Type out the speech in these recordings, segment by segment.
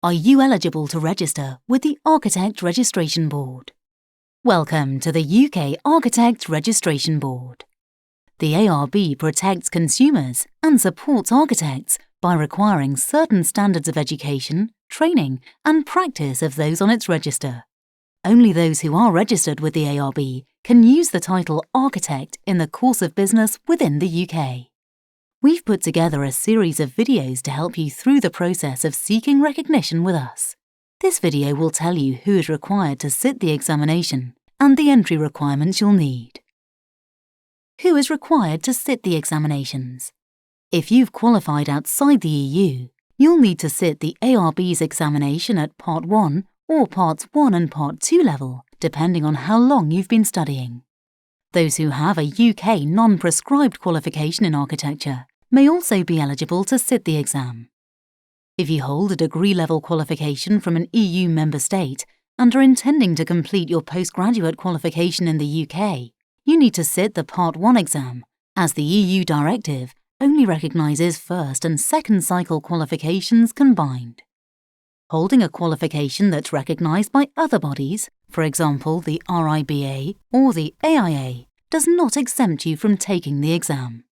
Are you eligible to register with the Architect Registration Board? Welcome to the UK Architect Registration Board. The ARB protects consumers and supports architects by requiring certain standards of education, training and practice of those on its register. Only those who are registered with the ARB can use the title Architect in the course of business within the UK. We've put together a series of videos to help you through the process of seeking recognition with us. This video will tell you who is required to sit the examination and the entry requirements you'll need. Who is required to sit the examinations? If you've qualified outside the EU, you'll need to sit the ARB's examination at Part 1 or Parts 1 and Part 2 level, depending on how long you've been studying. Those who have a UK non-prescribed qualification in architecture may also be eligible to sit the exam. If you hold a degree-level qualification from an EU member state and are intending to complete your postgraduate qualification in the UK, you need to sit the Part 1 exam, as the EU directive only recognises first and second cycle qualifications combined. Holding a qualification that's recognised by other bodies, for example the RIBA or the AIA, does not exempt you from taking the exam.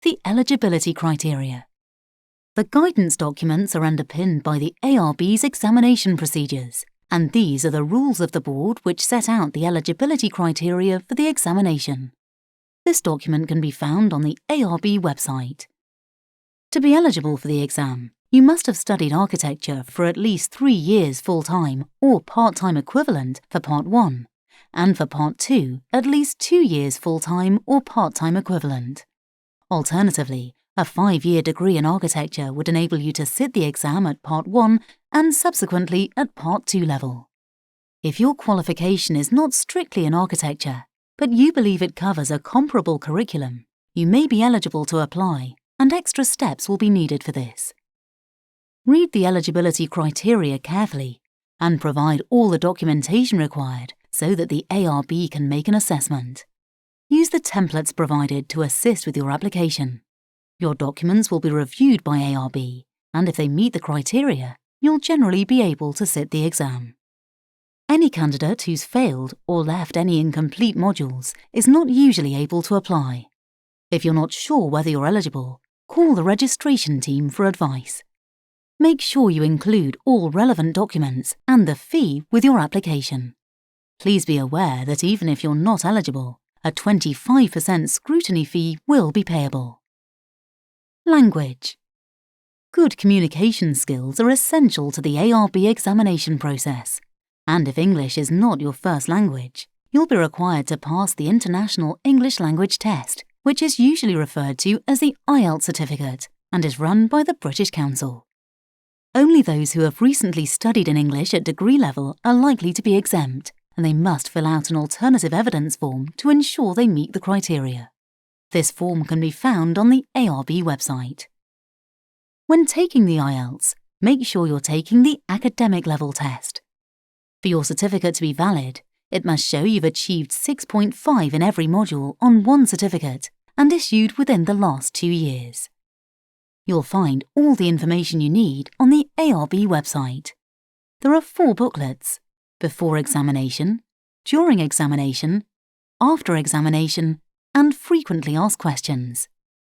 The eligibility criteria. The guidance documents are underpinned by the ARB's examination procedures, and these are the rules of the board which set out the eligibility criteria for the examination. This document can be found on the ARB website. To be eligible for the exam, you must have studied architecture for at least 3 years full-time or part-time equivalent for Part 1, and for Part 2, at least 2 years full-time or part-time equivalent. Alternatively, a 5-year degree in architecture would enable you to sit the exam at Part 1 and subsequently at Part 2 level. If your qualification is not strictly in architecture, but you believe it covers a comparable curriculum, you may be eligible to apply, and extra steps will be needed for this. Read the eligibility criteria carefully and provide all the documentation required so that the ARB can make an assessment. Use the templates provided to assist with your application. Your documents will be reviewed by ARB, and if they meet the criteria, you'll generally be able to sit the exam. Any candidate who's failed or left any incomplete modules is not usually able to apply. If you're not sure whether you're eligible, call the registration team for advice. Make sure you include all relevant documents and the fee with your application. Please be aware that even if you're not eligible, a 25% scrutiny fee will be payable. Language. Good communication skills are essential to the ARB examination process, and if English is not your first language, you'll be required to pass the International English Language Test, which is usually referred to as the IELTS certificate and is run by the British Council. Only those who have recently studied in English at degree level are likely to be exempt, and they must fill out an alternative evidence form to ensure they meet the criteria. This form can be found on the ARB website. When taking the IELTS, make sure you're taking the academic level test. For your certificate to be valid, it must show you've achieved 6.5 in every module on one certificate and issued within the last 2 years. You'll find all the information you need on the ARB website. There are 4 booklets: before examination, during examination, after examination, and frequently asked questions.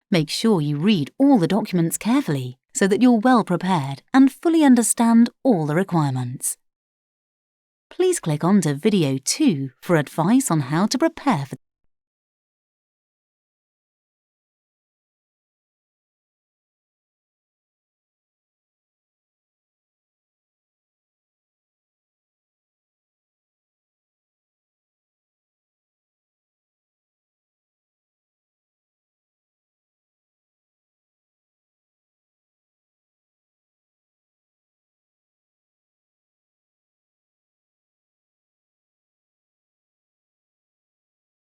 Make sure you read all the documents carefully so that you're well prepared and fully understand all the requirements. Please click on to video 2 for advice on how to prepare for